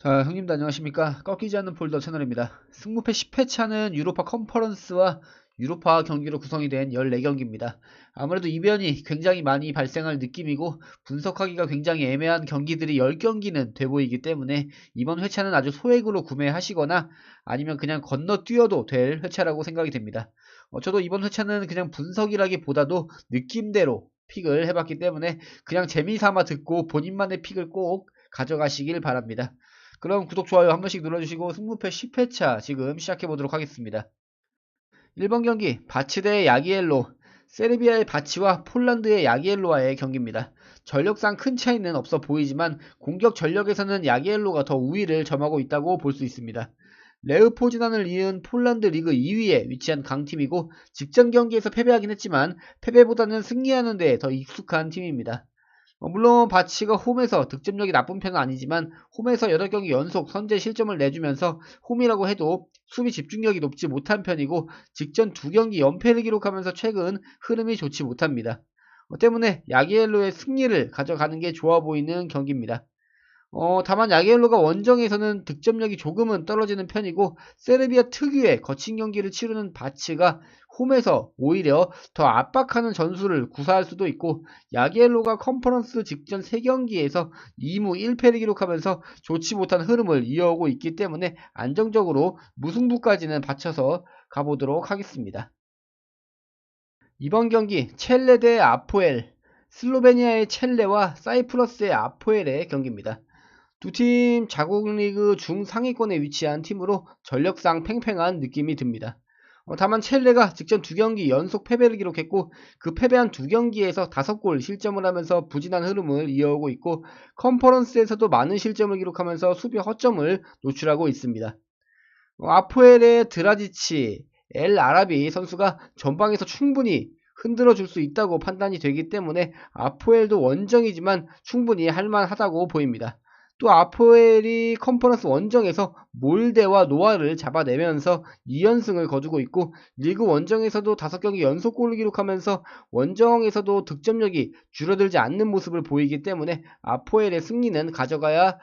자, 형님들 안녕하십니까? 꺾이지 않는 폴더 채널입니다. 승무패 10회차는 유로파 컨퍼런스와 유로파 경기로 구성이 된 14경기입니다. 아무래도 이변이 굉장히 많이 발생할 느낌이고 분석하기가 굉장히 애매한 경기들이 10경기는 돼 보이기 때문에 이번 회차는 아주 소액으로 구매하시거나 아니면 그냥 건너뛰어도 될 회차라고 생각이 됩니다. 저도 이번 회차는 그냥 분석이라기보다도 느낌대로 픽을 해봤기 때문에 그냥 재미삼아 듣고 본인만의 픽을 꼭 가져가시길 바랍니다. 그럼 구독, 좋아요 한 번씩 눌러주시고 승무패 10회차 지금 시작해보도록 하겠습니다. 1번 경기 바치 대 야기엘로. 세르비아의 바치와 폴란드의 야기엘로와의 경기입니다. 전력상 큰 차이는 없어 보이지만 공격 전력에서는 야기엘로가 더 우위를 점하고 있다고 볼 수 있습니다. 레흐 포즈난을 이은 폴란드 리그 2위에 위치한 강팀이고 직전 경기에서 패배하긴 했지만 패배보다는 승리하는 데 더 익숙한 팀입니다. 물론 바치가 홈에서 득점력이 나쁜 편은 아니지만 홈에서 8경기 연속 선제 실점을 내주면서 홈이라고 해도 수비 집중력이 높지 못한 편이고 직전 2경기 연패를 기록하면서 최근 흐름이 좋지 못합니다. 때문에 야기엘로의 승리를 가져가는 게 좋아 보이는 경기입니다. 다만 야기엘로가 원정에서는 득점력이 조금은 떨어지는 편이고 세르비아 특유의 거친 경기를 치르는 바치가 홈에서 오히려 더 압박하는 전술을 구사할 수도 있고 야기엘로가 컨퍼런스 직전 3경기에서 2무 1패를 기록하면서 좋지 못한 흐름을 이어오고 있기 때문에 안정적으로 무승부까지는 받쳐서 가보도록 하겠습니다. 이번 경기 첼레 대 아포엘. 슬로베니아의 첼레와 사이프러스의 아포엘의 경기입니다. 두 팀 자국 리그 중상위권에 위치한 팀으로 전력상 팽팽한 느낌이 듭니다. 다만 첼레가 직전 2경기 연속 패배를 기록했고 그 패배한 2경기에서 5골 실점을 하면서 부진한 흐름을 이어오고 있고 컨퍼런스에서도 많은 실점을 기록하면서 수비 허점을 노출하고 있습니다. 아포엘의 드라지치, 엘 아라비 선수가 전방에서 충분히 흔들어 줄 수 있다고 판단이 되기 때문에 아포엘도 원정이지만 충분히 할만하다고 보입니다. 또 아포엘이 컨퍼런스 원정에서 몰데와 노아를 잡아내면서 2연승을 거두고 있고 리그 원정에서도 5경기 연속골을 기록하면서 원정에서도 득점력이 줄어들지 않는 모습을 보이기 때문에 아포엘의 승리는 가져가야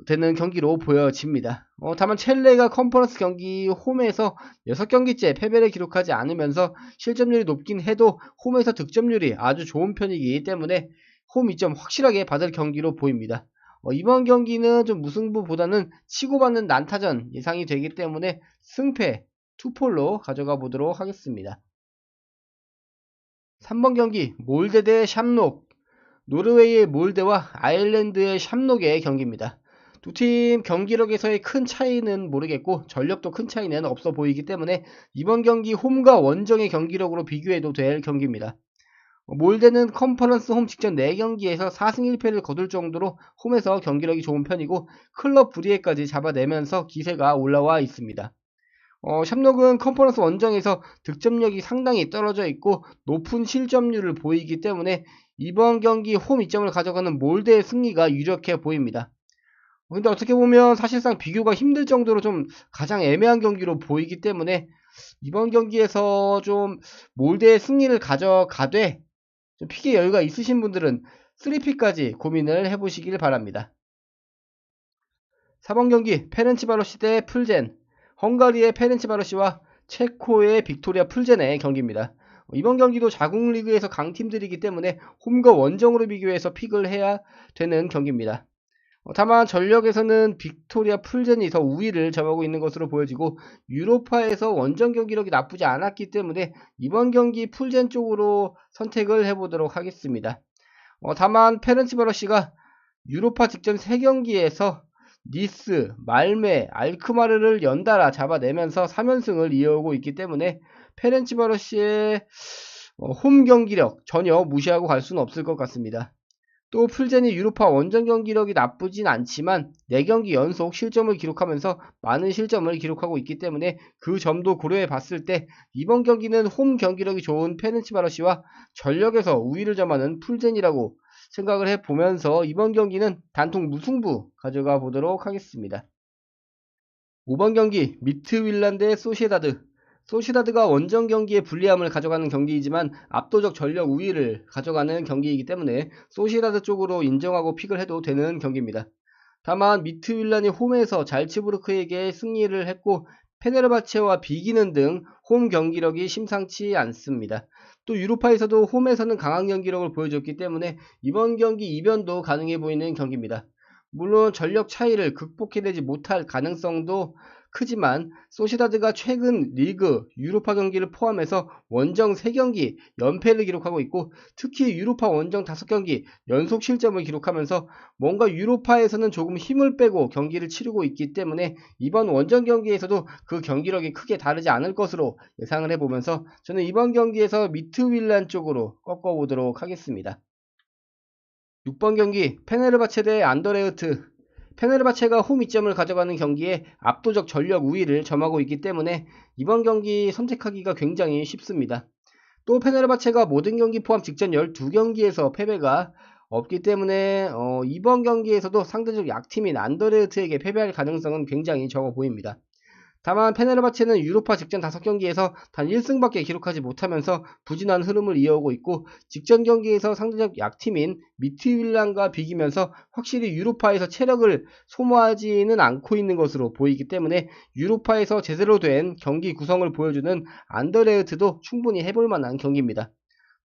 되는 경기로 보여집니다. 다만 첼레가 컨퍼런스 경기 홈에서 6경기째 패배를 기록하지 않으면서 실점률이 높긴 해도 홈에서 득점률이 아주 좋은 편이기 때문에 홈 2점 확실하게 받을 경기로 보입니다. 이번 경기는 좀 무승부보다는 치고받는 난타전 예상이 되기 때문에 승패 투폴로 가져가 보도록 하겠습니다. 3번 경기 몰데 대 샴록. 노르웨이의 몰데와 아일랜드의 샴록의 경기입니다. 두 팀 경기력에서의 큰 차이는 모르겠고 전력도 큰 차이는 없어 보이기 때문에 이번 경기 홈과 원정의 경기력으로 비교해도 될 경기입니다. 몰데는 컨퍼런스 홈 직전 4경기에서 4승 1패를 거둘 정도로 홈에서 경기력이 좋은 편이고 클럽 불리에까지 잡아내면서 기세가 올라와 있습니다. 샴록은 컨퍼런스 원정에서 득점력이 상당히 떨어져 있고 높은 실점률을 보이기 때문에 이번 경기 홈 2점을 가져가는 몰데의 승리가 유력해 보입니다. 근데 어떻게 보면 사실상 비교가 힘들 정도로 좀 가장 애매한 경기로 보이기 때문에 이번 경기에서 좀 몰데의 승리를 가져가되 좀 픽의 여유가 있으신 분들은 3픽까지 고민을 해보시길 바랍니다. 4번 경기 페렌치바로시 대 풀젠. 헝가리의 페렌치바로시와 체코의 빅토리아 풀젠의 경기입니다. 이번 경기도 자국 리그에서 강팀들이기 때문에 홈과 원정으로 비교해서 픽을 해야 되는 경기입니다. 다만 전력에서는 빅토리아 풀젠이 더 우위를 점하고 있는 것으로 보여지고 유로파에서 원정 경기력이 나쁘지 않았기 때문에 이번 경기 풀젠 쪽으로 선택을 해보도록 하겠습니다. 다만 페렌치바로시가 유로파 직전 3경기에서 니스, 말메, 알크마르를 연달아 잡아내면서 3연승을 이어오고 있기 때문에 페렌치바로시의 홈 경기력 전혀 무시하고 갈 수는 없을 것 같습니다. 또 풀젠이 유로파 원정 경기력이 나쁘진 않지만 4경기 연속 실점을 기록하면서 많은 실점을 기록하고 있기 때문에 그 점도 고려해 봤을 때 이번 경기는 홈 경기력이 좋은 페렌치바로시와 전력에서 우위를 점하는 풀젠이라고 생각을 해보면서 이번 경기는 단통 무승부 가져가 보도록 하겠습니다. 5번 경기 미트윌란 대 소시에다드. 소시에다드가 원정 경기에 불리함을 가져가는 경기이지만 압도적 전력 우위를 가져가는 경기이기 때문에 소시에다드 쪽으로 인정하고 픽을 해도 되는 경기입니다. 다만 미트윌란이 홈에서 잘츠부르크에게 승리를 했고 페네르바체와 비기는 등 홈 경기력이 심상치 않습니다. 또 유로파에서도 홈에서는 강한 경기력을 보여줬기 때문에 이번 경기 이변도 가능해 보이는 경기입니다. 물론 전력 차이를 극복해내지 못할 가능성도 크지만 소시다드가 최근 리그, 유로파 경기를 포함해서 원정 3경기 연패를 기록하고 있고 특히 유로파 원정 5경기 연속 실점을 기록하면서 뭔가 유로파에서는 조금 힘을 빼고 경기를 치르고 있기 때문에 이번 원정 경기에서도 그 경기력이 크게 다르지 않을 것으로 예상을 해보면서 저는 이번 경기에서 미트윌란 쪽으로 꺾어보도록 하겠습니다. 6번 경기 페네르바체 대 안더레흐트. 페네르바체가 홈 이점을 가져가는 경기에 압도적 전력 우위를 점하고 있기 때문에 이번 경기 선택하기가 굉장히 쉽습니다. 또 페네르바체가 모든 경기 포함 직전 12경기에서 패배가 없기 때문에 이번 경기에서도 상대적 약팀인 안더레흐트에게 패배할 가능성은 굉장히 적어 보입니다. 다만 페네르바체는 유로파 직전 5경기에서 단 1승밖에 기록하지 못하면서 부진한 흐름을 이어오고 있고 직전 경기에서 상대적 약팀인 미트윌란과 비기면서 확실히 유로파에서 체력을 소모하지는 않고 있는 것으로 보이기 때문에 유로파에서 제대로 된 경기 구성을 보여주는 안더레흐트도 충분히 해볼 만한 경기입니다.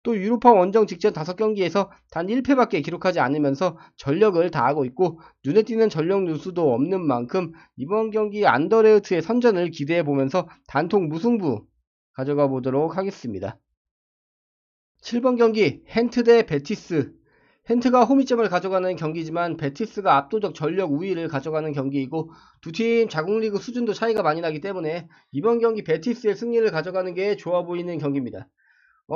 또 유로파 원정 직전 5경기에서 단 1패밖에 기록하지 않으면서 전력을 다하고 있고 눈에 띄는 전력 누수도 없는 만큼 이번 경기 안더레흐트의 선전을 기대해보면서 단통 무승부 가져가 보도록 하겠습니다. 7번 경기 헨트 대 베티스. 헨트가 홈이점을 가져가는 경기지만 베티스가 압도적 전력 우위를 가져가는 경기이고 두 팀 자국리그 수준도 차이가 많이 나기 때문에 이번 경기 베티스의 승리를 가져가는 게 좋아 보이는 경기입니다.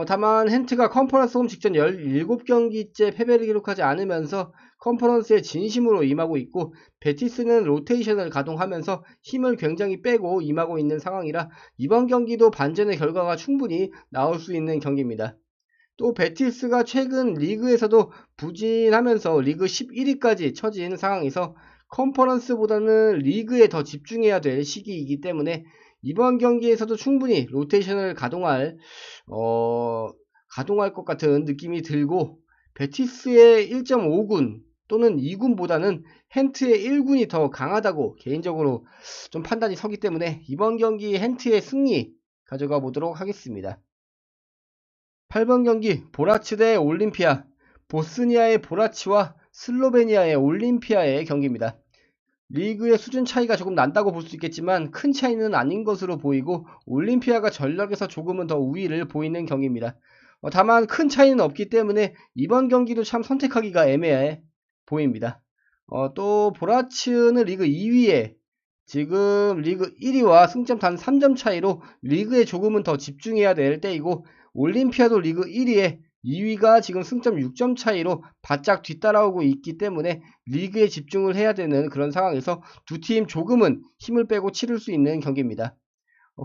다만 헨트가 컨퍼런스 홈 직전 17경기째 패배를 기록하지 않으면서 컨퍼런스에 진심으로 임하고 있고 베티스는 로테이션을 가동하면서 힘을 굉장히 빼고 임하고 있는 상황이라 이번 경기도 반전의 결과가 충분히 나올 수 있는 경기입니다. 또 베티스가 최근 리그에서도 부진하면서 리그 11위까지 처진 상황에서 컨퍼런스보다는 리그에 더 집중해야 될 시기이기 때문에 이번 경기에서도 충분히 로테이션을 가동할 것 같은 느낌이 들고 베티스의 1.5군 또는 2군보다는 헨트의 1군이 더 강하다고 개인적으로 좀 판단이 서기 때문에 이번 경기 헨트의 승리 가져가 보도록 하겠습니다. 8번 경기 보라츠 대 올림피아. 보스니아의 보라치와 슬로베니아의 올림피아의 경기입니다. 리그의 수준 차이가 조금 난다고 볼 수 있겠지만 큰 차이는 아닌 것으로 보이고 올림피아가 전력에서 조금은 더 우위를 보이는 경기입니다. 다만 큰 차이는 없기 때문에 이번 경기도 참 선택하기가 애매해 보입니다. 또 보라츠는 리그 2위에 지금 리그 1위와 승점 단 3점 차이로 리그에 조금은 더 집중해야 될 때이고 올림피아도 리그 1위에 2위가 지금 승점 6점 차이로 바짝 뒤따라오고 있기 때문에 리그에 집중을 해야 되는 그런 상황에서 두 팀 조금은 힘을 빼고 치를 수 있는 경기입니다.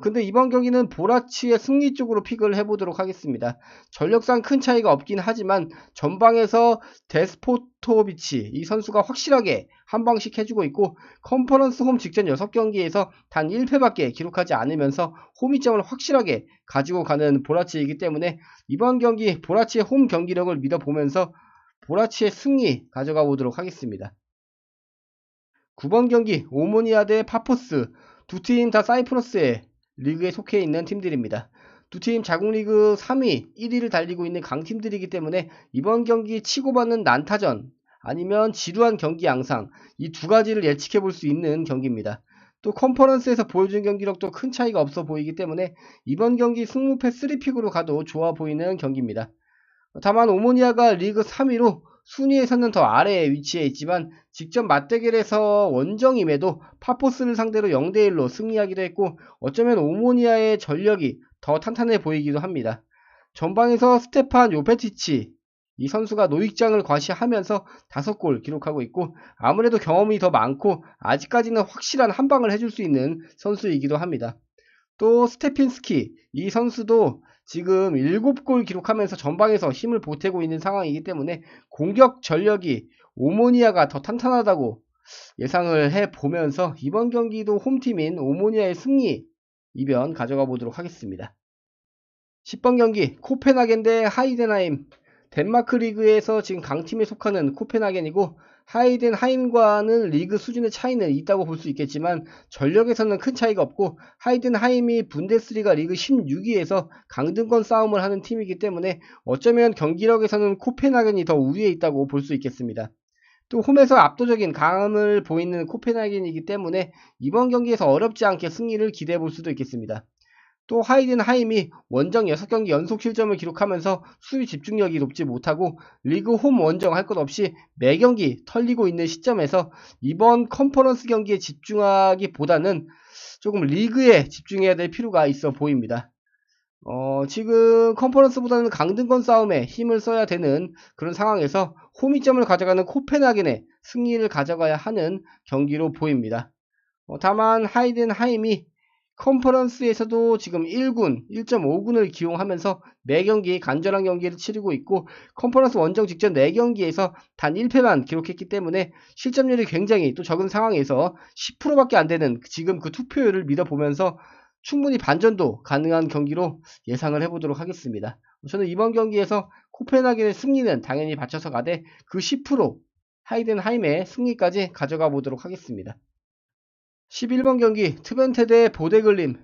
근데 이번 경기는 보라치의 승리 쪽으로 픽을 해보도록 하겠습니다. 전력상 큰 차이가 없긴 하지만 전방에서 데스포토비치 이 선수가 확실하게 한 방씩 해주고 있고 컨퍼런스 홈 직전 6경기에서 단 1패밖에 기록하지 않으면서 홈이점을 확실하게 가지고 가는 보라치이기 때문에 이번 경기 보라치의 홈 경기력을 믿어보면서 보라치의 승리 가져가 보도록 하겠습니다. 9번 경기 오모니아 대 파포스. 두 팀 다 사이프러스에 리그에 속해 있는 팀들입니다. 두 팀 자국리그 3위, 1위를 달리고 있는 강팀들이기 때문에 이번 경기 치고받는 난타전 아니면 지루한 경기 양상 이 두 가지를 예측해 볼 수 있는 경기입니다. 또 컨퍼런스에서 보여준 경기력도 큰 차이가 없어 보이기 때문에 이번 경기 승무패 3픽으로 가도 좋아 보이는 경기입니다. 다만 오모니아가 리그 3위로 순위에서는 더 아래에 위치해 있지만 직전 맞대결에서 원정임에도 파포스를 상대로 0대1로 승리하기도 했고 어쩌면 오모니아의 전력이 더 탄탄해 보이기도 합니다. 전방에서 스테판 요페티치 이 선수가 노익장을 과시하면서 5골 기록하고 있고 아무래도 경험이 더 많고 아직까지는 확실한 한방을 해줄 수 있는 선수이기도 합니다. 또 스테핀스키 이 선수도 지금 7골 기록하면서 전방에서 힘을 보태고 있는 상황이기 때문에 공격 전력이 오모니아가 더 탄탄하다고 예상을 해보면서 이번 경기도 홈팀인 오모니아의 승리 이변 가져가 보도록 하겠습니다. 10번 경기 코펜하겐 대 하이덴하임. 덴마크 리그에서 지금 강팀에 속하는 코펜하겐이고 하이덴하임과는 리그 수준의 차이는 있다고 볼 수 있겠지만 전력에서는 큰 차이가 없고, 하이덴하임이 분데스리가 리그 16위에서 강등권 싸움을 하는 팀이기 때문에 어쩌면 경기력에서는 코펜하겐이 더 우위에 있다고 볼 수 있겠습니다. 또 홈에서 압도적인 강함을 보이는 코펜하겐이기 때문에 이번 경기에서 어렵지 않게 승리를 기대해 볼 수도 있겠습니다. 또 하이덴하임이 원정 6경기 연속 실점을 기록하면서 수비 집중력이 높지 못하고 리그 홈 원정 할 것 없이 매경기 털리고 있는 시점에서 이번 컨퍼런스 경기에 집중하기보다는 조금 리그에 집중해야 될 필요가 있어 보입니다. 지금 컨퍼런스보다는 강등권 싸움에 힘을 써야 되는 그런 상황에서 홈이점을 가져가는 코펜하겐의 승리를 가져가야 하는 경기로 보입니다. 다만 하이덴하임이 컨퍼런스에서도 지금 1군, 1.5군을 기용하면서 매경기 간절한 경기를 치르고 있고, 컨퍼런스 원정 직전 4경기에서 단 1패만 기록했기 때문에 실점률이 굉장히 또 적은 상황에서 10%밖에 안 되는 지금 그 투표율을 믿어보면서 충분히 반전도 가능한 경기로 예상을 해보도록 하겠습니다. 저는 이번 경기에서 코펜하겐의 승리는 당연히 받쳐서 가되 그 10% 하이덴하임의 승리까지 가져가 보도록 하겠습니다. 11번 경기 트벤테 대 보데글림.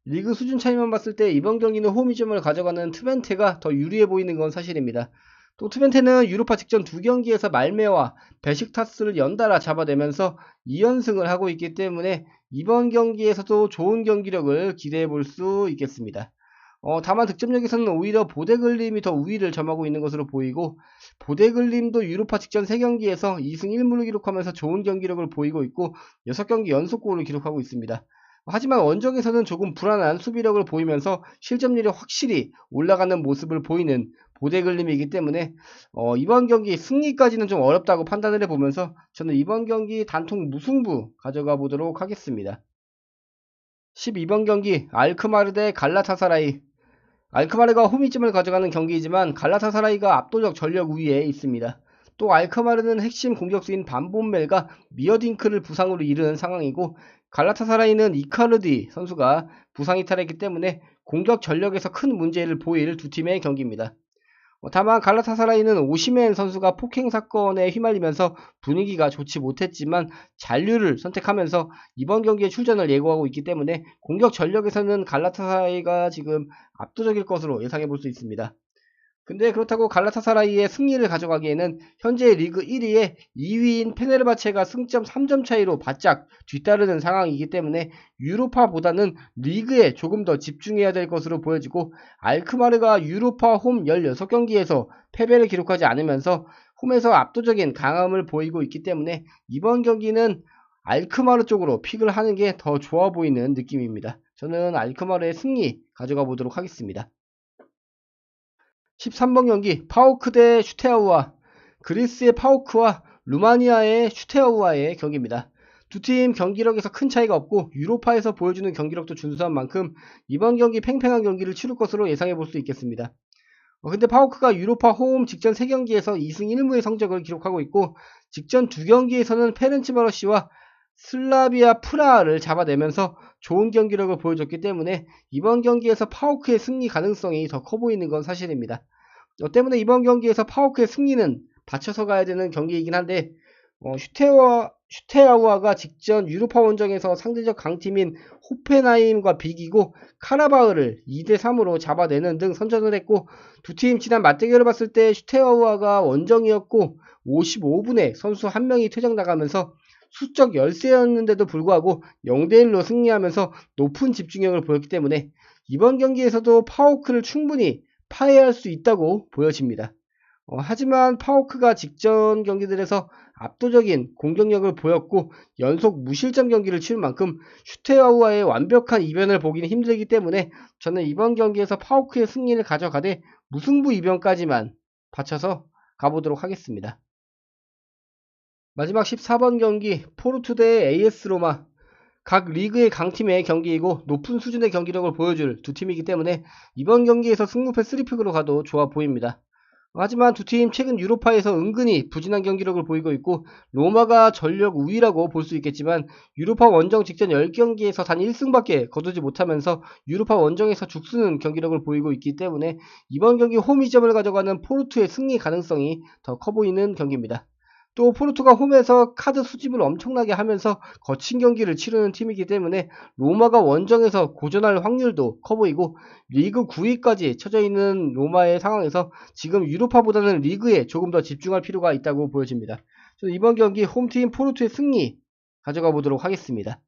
리그 수준 차이만 봤을 때 이번 경기는 홈이점을 가져가는 트벤테가 더 유리해 보이는 건 사실입니다. 또 트벤테는 유로파 직전 2경기에서 말메와 베식타스를 연달아 잡아내면서 2연승을 하고 있기 때문에 이번 경기에서도 좋은 경기력을 기대해 볼 수 있겠습니다. 다만 득점력에서는 오히려 보데글림이 더 우위를 점하고 있는 것으로 보이고, 보데글림도 유로파 직전 3경기에서 2승 1무를 기록하면서 좋은 경기력을 보이고 있고 6경기 연속골을 기록하고 있습니다. 하지만 원정에서는 조금 불안한 수비력을 보이면서 실점률이 확실히 올라가는 모습을 보이는 보데글림이기 때문에 이번 경기 승리까지는 좀 어렵다고 판단을 해보면서 저는 이번 경기 단통 무승부 가져가 보도록 하겠습니다. 12번 경기 알크마르 대 갈라타사라이. 알크마르가 홈이점을 가져가는 경기이지만 갈라타사라이가 압도적 전력 우위에 있습니다. 또 알크마르는 핵심 공격수인 반본멜과 미어딩크를 부상으로 이르는 상황이고, 갈라타사라이는 이카르디 선수가 부상 이탈했기 때문에 공격 전력에서 큰 문제를 보일 두 팀의 경기입니다. 다만 갈라타사라이는 오시멘 선수가 폭행 사건에 휘말리면서 분위기가 좋지 못했지만 잔류를 선택하면서 이번 경기에 출전을 예고하고 있기 때문에 공격 전력에서는 갈라타사라이가 지금 압도적일 것으로 예상해 볼 수 있습니다. 근데 그렇다고 갈라타사라이의 승리를 가져가기에는 현재 리그 1위에 2위인 페네르바체가 승점 3점 차이로 바짝 뒤따르는 상황이기 때문에 유로파보다는 리그에 조금 더 집중해야 될 것으로 보여지고, 알크마르가 유로파 홈 16경기에서 패배를 기록하지 않으면서 홈에서 압도적인 강함을 보이고 있기 때문에 이번 경기는 알크마르 쪽으로 픽을 하는 게 더 좋아 보이는 느낌입니다. 저는 알크마르의 승리 가져가 보도록 하겠습니다. 13번 경기 파오크 대 슈테아우아. 그리스의 파오크와 루마니아의 슈테아우아의 경기입니다. 두 팀 경기력에서 큰 차이가 없고 유로파에서 보여주는 경기력도 준수한 만큼 이번 경기 팽팽한 경기를 치를 것으로 예상해 볼 수 있겠습니다. 근데 파오크가 유로파 홈 직전 3경기에서 2승 1무의 성적을 기록하고 있고, 직전 2경기에서는 페렌치바로시와 슬라비아 프라하를 잡아내면서 좋은 경기력을 보여줬기 때문에 이번 경기에서 파오크의 승리 가능성이 더 커 보이는 건 사실입니다. 때문에 이번 경기에서 파오크의 승리는 받쳐서 가야 되는 경기이긴 한데, 슈테아우아가 직전 유로파 원정에서 상대적 강팀인 호펜하임과 비기고 카라바흐를 2대3으로 잡아내는 등 선전을 했고, 두 팀 지난 맞대결을 봤을 때 슈테아우아가 원정이었고 55분에 선수 1명이 퇴장 나가면서 수적 열세였는데도 불구하고 0대1로 승리하면서 높은 집중력을 보였기 때문에 이번 경기에서도 파오크를 충분히 파괴할 수 있다고 보여집니다. 하지만 파오크가 직전 경기들에서 압도적인 공격력을 보였고 연속 무실점 경기를 치른 만큼 슈테아우아의 완벽한 이변을 보기는 힘들기 때문에 저는 이번 경기에서 파오크의 승리를 가져가되 무승부 이변까지만 받쳐서 가보도록 하겠습니다. 마지막 14번 경기 포르투 대 AS 로마. 각 리그의 강팀의 경기이고 높은 수준의 경기력을 보여줄 두 팀이기 때문에 이번 경기에서 승무패 3픽으로 가도 좋아 보입니다. 하지만 두 팀 최근 유로파에서 은근히 부진한 경기력을 보이고 있고, 로마가 전력 우위라고 볼 수 있겠지만 유로파 원정 직전 10경기에서 단 1승밖에 거두지 못하면서 유로파 원정에서 죽쓰는 경기력을 보이고 있기 때문에 이번 경기 홈 이점을 가져가는 포르투의 승리 가능성이 더 커 보이는 경기입니다. 또 포르투가 홈에서 카드 수집을 엄청나게 하면서 거친 경기를 치르는 팀이기 때문에 로마가 원정에서 고전할 확률도 커 보이고, 리그 9위까지 처져 있는 로마의 상황에서 지금 유로파보다는 리그에 조금 더 집중할 필요가 있다고 보여집니다. 저는 이번 경기 홈팀 포르투의 승리 가져가 보도록 하겠습니다.